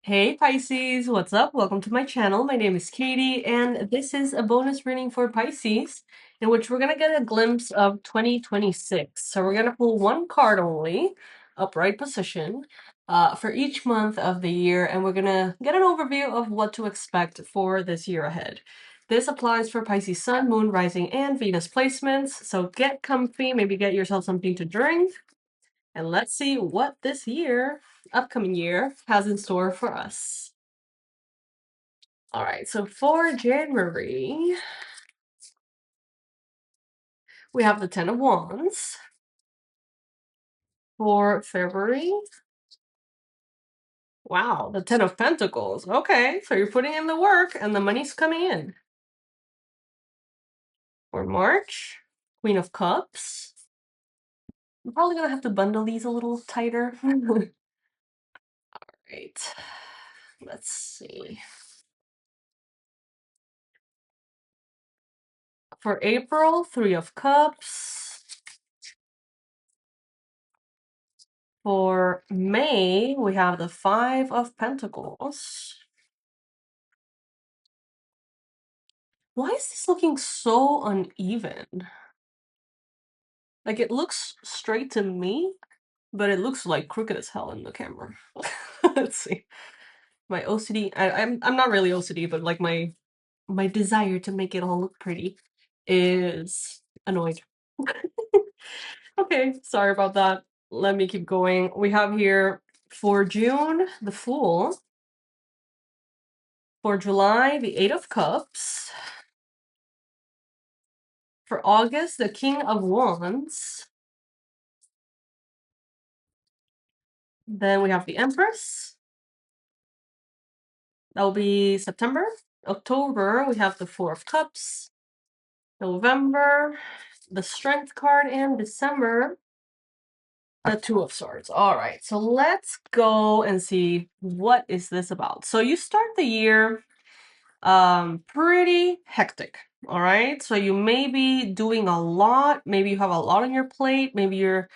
Hey Pisces, what's up? Welcome to my channel. My name is Katie, and this is a bonus reading for Pisces, in which we're gonna get a glimpse of 2026. So we're gonna pull one card only, upright position, for each month of the year, and we're gonna get an overview of what to expect for this year ahead. This applies for Pisces Sun, Moon, Rising, and Venus placements. So get comfy, maybe get yourself something to drink, and let's see what this year, upcoming year, has in store for us. All right, so for January, we have the Ten of Wands. For February, wow, the Ten of Pentacles. Okay, so you're putting in the work and the money's coming in. For March, Queen of Cups. I'm probably gonna have to bundle these a little tighter. Right, let's see. For April, Three of Cups. For May, we have the Five of Pentacles. Why is this looking so uneven? Like, it looks straight to me, but it looks like crooked as hell in the camera. Let's see. My OCD, I'm not really OCD, but like my desire to make it all look pretty is annoyed. Okay, sorry about that. Let me keep going. We have here for June, the Fool. For July, the Eight of Cups. For August, the King of Wands. Then we have the Empress. That will be September. October, we have the Four of Cups. November, the Strength card, and December, the Two of Swords. All right, so let's go and see what is this about. So you start the year pretty hectic. All right, so you may be doing a lot. Maybe you have a lot on your plate. Maybe you're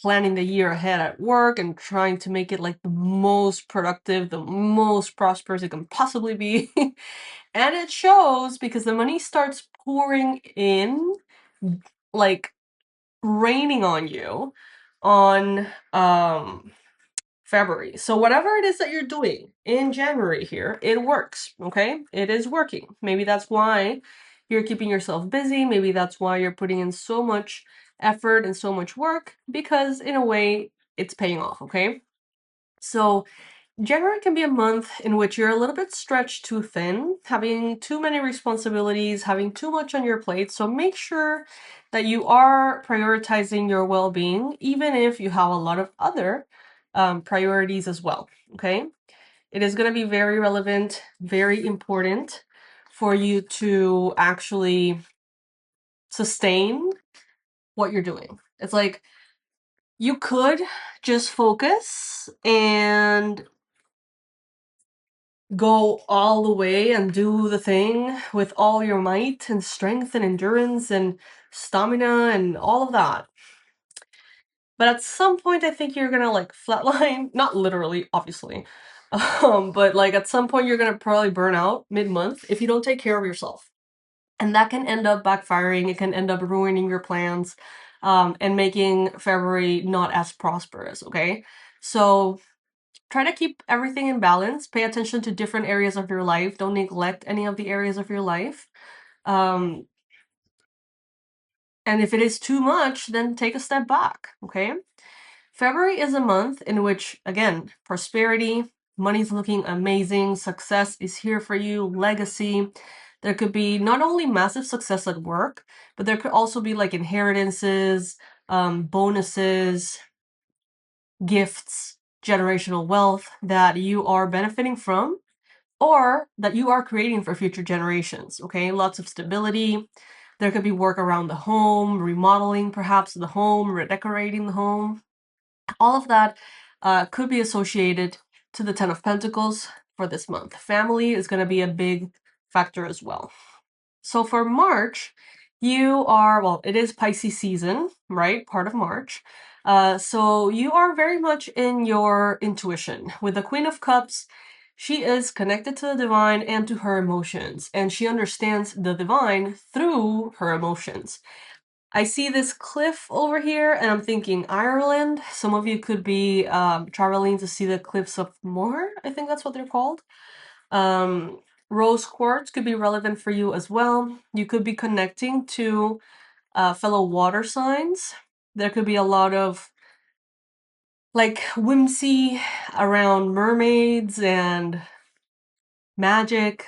planning the year ahead at work and trying to make it like the most productive, the most prosperous it can possibly be. And it shows because the money starts pouring in, like raining on you on February. So whatever it is that you're doing in January here, it works, okay? It is working. Maybe that's why you're keeping yourself busy. Maybe that's why you're putting in so much effort and so much work, because in a way it's paying off, okay? So January can be a month in which you're a little bit stretched too thin, having too many responsibilities, having too much on your plate. So make sure that you are prioritizing your well-being, even if you have a lot of other priorities as well, okay? It is going to be very relevant, very important for you to actually sustain what you're doing. It's like you could just focus and go all the way and do the thing with all your might and strength and endurance and stamina and all of that. But at some point, I think you're gonna like flatline, not literally, obviously, but like at some point, you're gonna probably burn out mid-month if you don't take care of yourself. And that can end up backfiring. It can end up ruining your plans, and making February not as prosperous, okay? So try to keep everything in balance. Pay attention to different areas of your life. Don't neglect any of the areas of your life. And if it is too much, then take a step back, okay? February is a month in which, again, prosperity, money's looking amazing, success is here for you, legacy. There could be not only massive success at work, but there could also be like inheritances, bonuses, gifts, generational wealth that you are benefiting from or that you are creating for future generations, okay? Lots of stability. There could be work around the home, remodeling perhaps the home, redecorating the home. All of that could be associated to the Ten of Pentacles for this month. Family is going to be a big factor as well. So for March, you are, well, it is Pisces season, right? Part of March. So you are very much in your intuition. With the Queen of Cups, she is connected to the divine and to her emotions, and she understands the divine through her emotions. I see this cliff over here, and I'm thinking Ireland. Some of you could be traveling to see the cliffs of Moher. I think that's what they're called. Um, Rose quartz could be relevant for you as well. You could be connecting to fellow water signs. There could be a lot of like whimsy around mermaids and magic,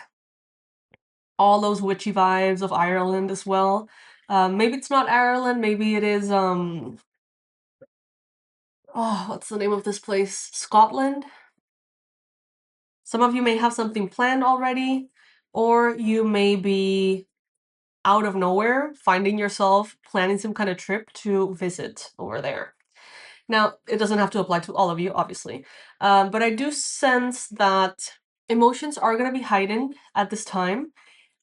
all those witchy vibes of Ireland as well. Maybe it's not Ireland, maybe it is oh, what's the name of this place? Scotland. Some of you may have something planned already, or you may be out of nowhere finding yourself planning some kind of trip to visit over there. Now, it doesn't have to apply to all of you, obviously, but I do sense that emotions are going to be heightened at this time.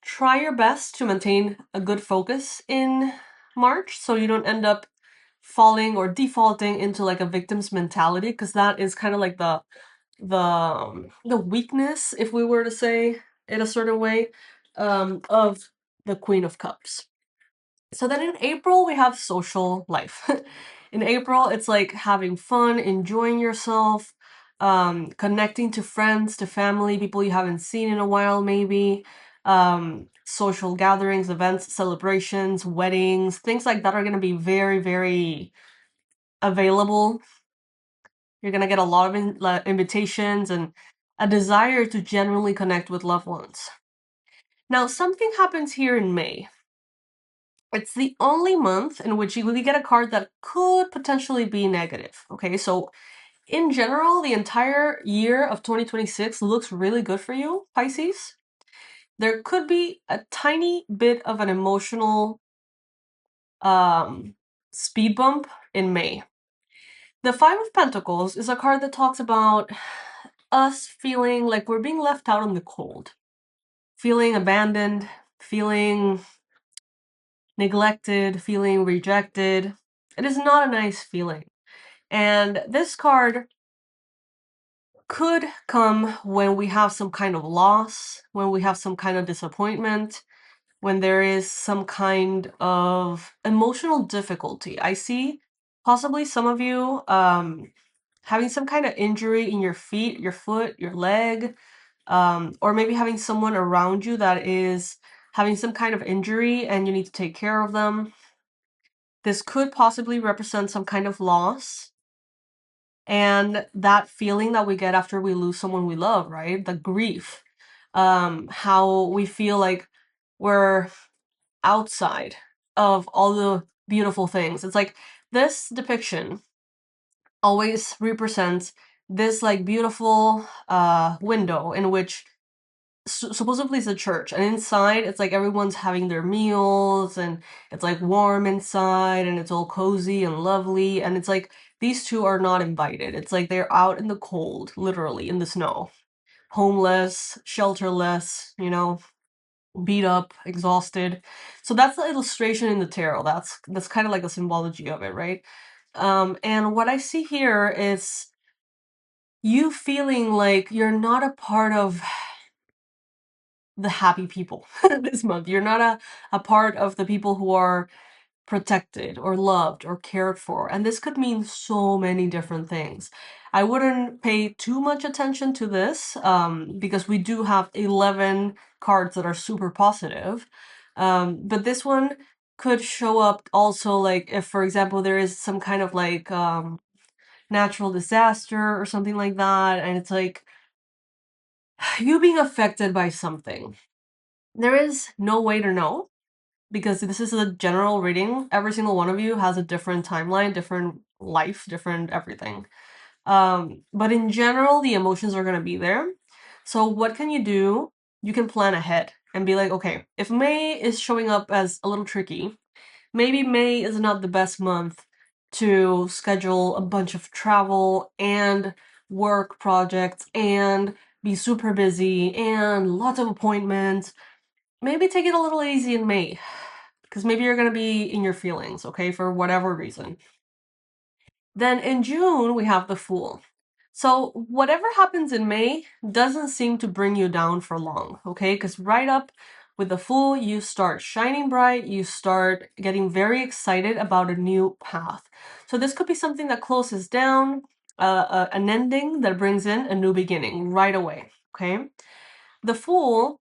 Try your best to maintain a good focus in March so you don't end up falling or defaulting into like a victim's mentality, because that is kind of like the weakness, if we were to say in a certain way, of the Queen of Cups. So then in April, we have social life. In April, it's like having fun, enjoying yourself, connecting to friends, to family, people you haven't seen in a while, maybe. Social gatherings, events, celebrations, weddings, things like that are going to be very, very available. You're going to get a lot of invitations and a desire to genuinely connect with loved ones. Now, something happens here in May. It's the only month in which you really get a card that could potentially be negative. Okay, so in general, the entire year of 2026 looks really good for you, Pisces. There could be a tiny bit of an emotional speed bump in May. The Five of Pentacles is a card that talks about us feeling like we're being left out in the cold, feeling abandoned, feeling neglected, feeling rejected. It is not a nice feeling. And this card could come when we have some kind of loss, when we have some kind of disappointment, when there is some kind of emotional difficulty. I see possibly some of you having some kind of injury in your feet, your foot, your leg, or maybe having someone around you that is having some kind of injury and you need to take care of them. This could possibly represent some kind of loss. And that feeling that we get after we lose someone we love, right? The grief. How we feel like we're outside of all the beautiful things. It's like this depiction always represents this like beautiful window in which supposedly it's a church, and inside it's like everyone's having their meals and it's like warm inside and it's all cozy and lovely, and it's like these two are not invited. It's like they're out in the cold, literally in the snow, homeless, shelterless, beat up, exhausted. So that's the illustration in the tarot. That's kind of like the symbology of it, right? And what I see here is you feeling like you're not a part of the happy people this month. You're not a part of the people who are protected or loved or cared for. And this could mean so many different things. I wouldn't pay too much attention to this because we do have 11 cards that are super positive. But this one could show up also like if, for example, there is some kind of like natural disaster or something like that. And it's like you being affected by something. There is no way to know because this is a general reading. Every single one of you has a different timeline, different life, different everything. But in general, the emotions are going to be there. So what can you do? You can plan ahead and be like, okay, if May is showing up as a little tricky, maybe May is not the best month to schedule a bunch of travel and work projects and be super busy and lots of appointments. Maybe take it a little easy in May, because maybe you're going to be in your feelings, okay, for whatever reason. Then in June, we have the Fool. So whatever happens in May doesn't seem to bring you down for long, okay? Because right up with the Fool, you start shining bright, you start getting very excited about a new path. So this could be something that closes down, an ending that brings in a new beginning right away, okay? The Fool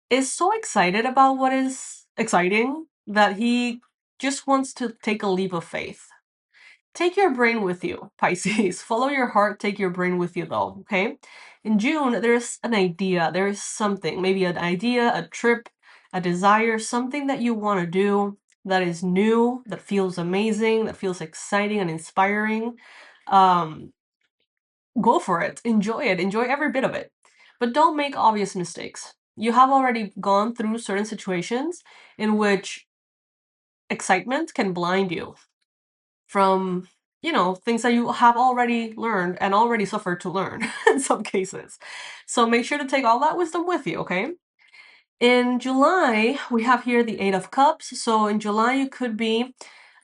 is so excited about what is exciting that he just wants to take a leap of faith. Take your brain with you, Pisces. Follow your heart, take your brain with you though, okay? In June, there's an idea, there's something, maybe an idea, a trip, a desire, something that you want to do that is new, that feels amazing, that feels exciting and inspiring. Go for it, enjoy every bit of it. But don't make obvious mistakes. You have already gone through certain situations in which excitement can blind you from, things that you have already learned and already suffered to learn in some cases. So make sure to take all that wisdom with you, okay? In July, we have here the Eight of Cups. So in July, you could be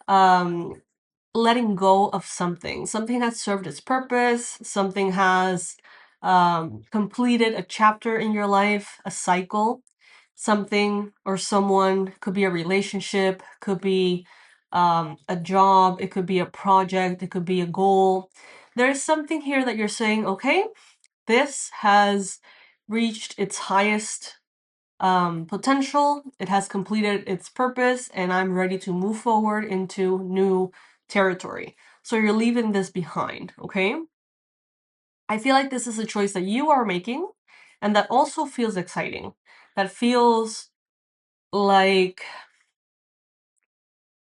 letting go of something. Something has served its purpose. Something has completed a chapter in your life, a cycle. Something or someone, could be a relationship, could be a job, it could be a project, it could be a goal. There's something here that you're saying, okay, this has reached its highest potential, it has completed its purpose, and I'm ready to move forward into new territory. So you're leaving this behind, okay? I feel like this is a choice that you are making and that also feels exciting. That feels like,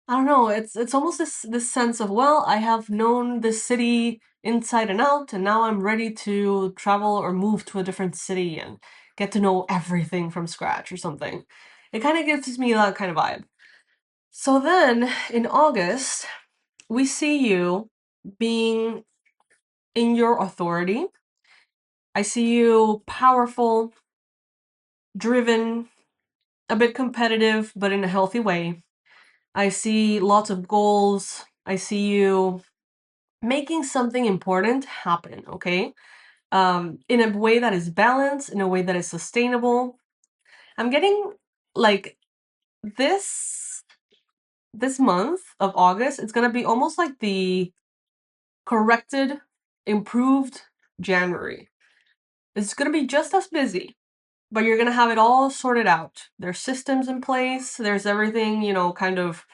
I don't know, it's almost this sense of, well, I have known this city inside and out, and now I'm ready to travel or move to a different city and get to know everything from scratch or something. It kind of gives me that kind of vibe. So then in August, we see you being in your authority. I see you powerful, driven, a bit competitive, but in a healthy way. I see lots of goals. I see you making something important happen, okay? In a way that is balanced, in a way that is sustainable. I'm getting like this month of August, it's gonna be almost like the corrected, improved January. It's gonna be just as busy, but you're gonna have it all sorted out. There's systems in place, there's everything, kind of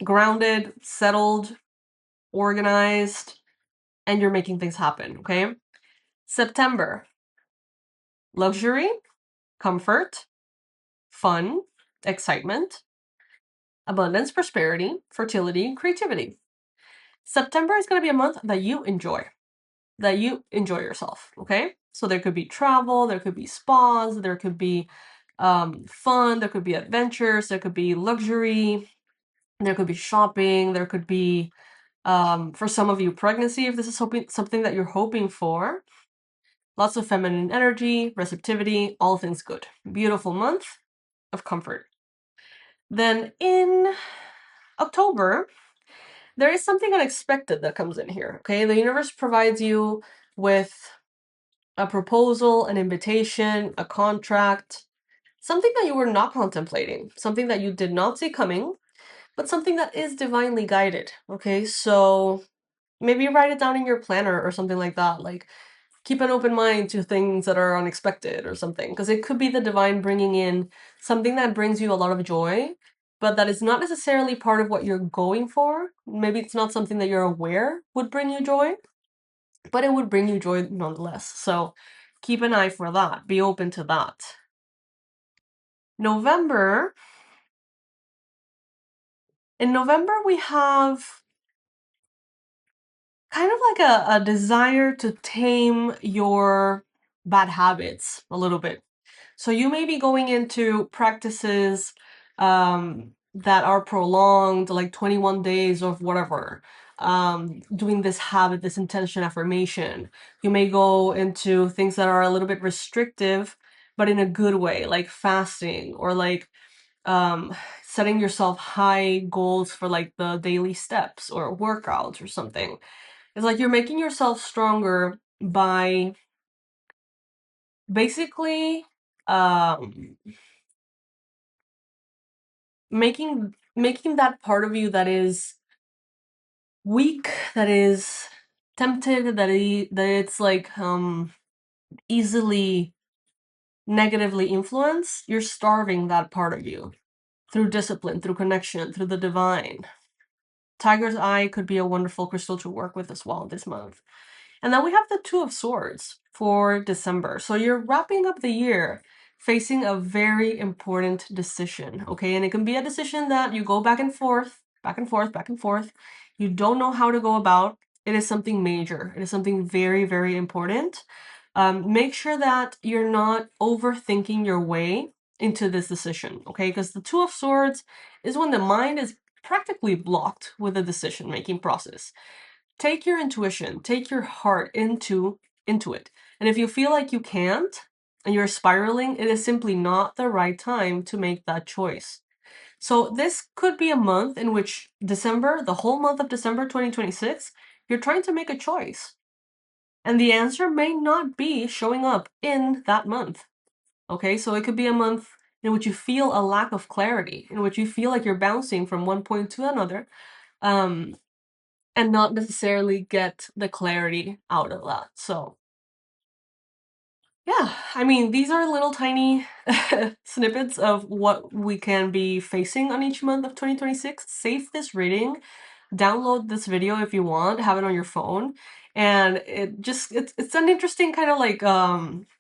grounded, settled, organized, and you're making things happen, okay? September, luxury, comfort, fun, excitement, abundance, prosperity, fertility, creativity. September is going to be a month that you enjoy yourself, okay? So there could be travel, there could be spas, there could be fun, there could be adventures, there could be luxury, there could be shopping, there could be, for some of you, pregnancy, if this is something that you're hoping for. Lots of feminine energy, receptivity, all things good. Beautiful month of comfort. Then in October, there is something unexpected that comes in here, okay? The universe provides you with a proposal, an invitation, a contract, something that you were not contemplating, something that you did not see coming, but something that is divinely guided, okay? So maybe write it down in your planner or something like that. Like, keep an open mind to things that are unexpected or something, because it could be the divine bringing in something that brings you a lot of joy, but that is not necessarily part of what you're going for. Maybe it's not something that you're aware would bring you joy, but it would bring you joy nonetheless. So keep an eye for that. Be open to that. November. In November, we have kind of like a desire to tame your bad habits a little bit. So you may be going into practices that are prolonged, like 21 days of whatever, doing this habit, this intention affirmation. You may go into things that are a little bit restrictive, but in a good way, like fasting or like setting yourself high goals for like the daily steps or workouts or something. It's like you're making yourself stronger by basically um, making that part of you that is weak, that is tempted, that it's like easily negatively influenced. You're starving that part of you through discipline, through connection, through the divine. Tiger's Eye could be a wonderful crystal to work with as well this month. And then we have the Two of Swords for December. So you're wrapping up the year facing a very important decision, okay? And it can be a decision that you go back and forth, back and forth, back and forth. You don't know how to go about. It is something major. It is something very, very important. Make sure that you're not overthinking your way into this decision, okay? Because the Two of Swords is when the mind is practically blocked with the decision-making process. Take your intuition, take your heart into it. And if you feel like you can't and you're spiraling, it is simply not the right time to make that choice. So this could be a month in which December, the whole month of December 2026, you're trying to make a choice. And the answer may not be showing up in that month. Okay, so it could be a month in which you feel a lack of clarity, in which you feel like you're bouncing from one point to another. And not necessarily get the clarity out of that. So, yeah, I mean, these are little tiny snippets of what we can be facing on each month of 2026. Save this reading, download this video if you want, have it on your phone, and it's an interesting kind of like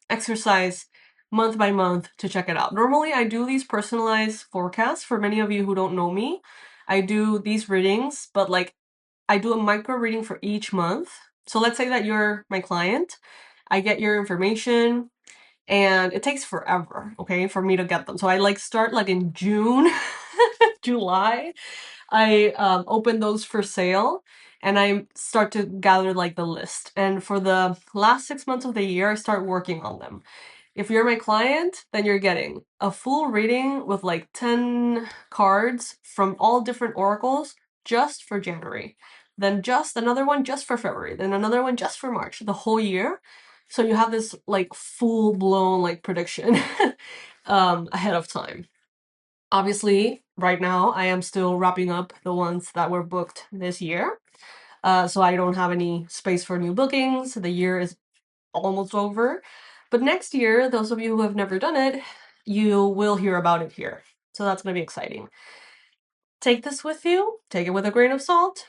exercise month by month to check it out. Normally, I do these personalized forecasts. For many of you who don't know me, I do these readings, but like I do a micro reading for each month. So let's say that you're my client. I get your information and it takes forever, okay, for me to get them. So I like start like in June, July. I open those for sale and I start to gather like the list. And for the last 6 months of the year, I start working on them. If you're my client, then you're getting a full reading with like 10 cards from all different oracles just for January. Then just another one just for February. Then another one just for March, the whole year. So you have this like full blown like prediction ahead of time. Obviously, right now I am still wrapping up the ones that were booked this year. So I don't have any space for new bookings. The year is almost over. But next year, those of you who have never done it, you will hear about it here. So that's going to be exciting. Take this with you, take it with a grain of salt,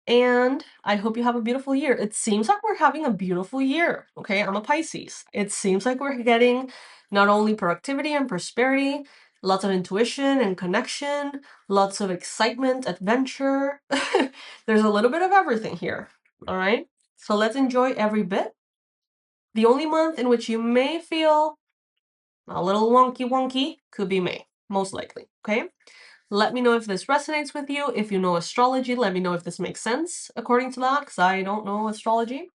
and I hope you have a beautiful year. It seems like we're having a beautiful year, okay? I'm a Pisces. It seems like we're getting not only productivity and prosperity, lots of intuition and connection, lots of excitement, adventure. There's a little bit of everything here, all right? So let's enjoy every bit. The only month in which you may feel a little wonky could be May, most likely, okay? Let me know if this resonates with you. If you know astrology, let me know if this makes sense according to that, because I don't know astrology.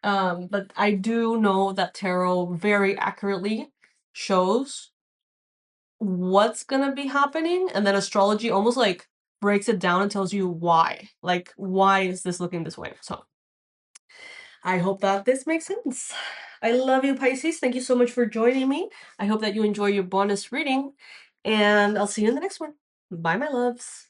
But I do know that tarot very accurately shows what's gonna be happening, and then astrology almost like breaks it down and tells you why. Like, why is this looking this way? So I hope that this makes sense. I love you, Pisces. Thank you so much for joining me. I hope that you enjoy your bonus reading, and I'll see you in the next one. Bye, my loves.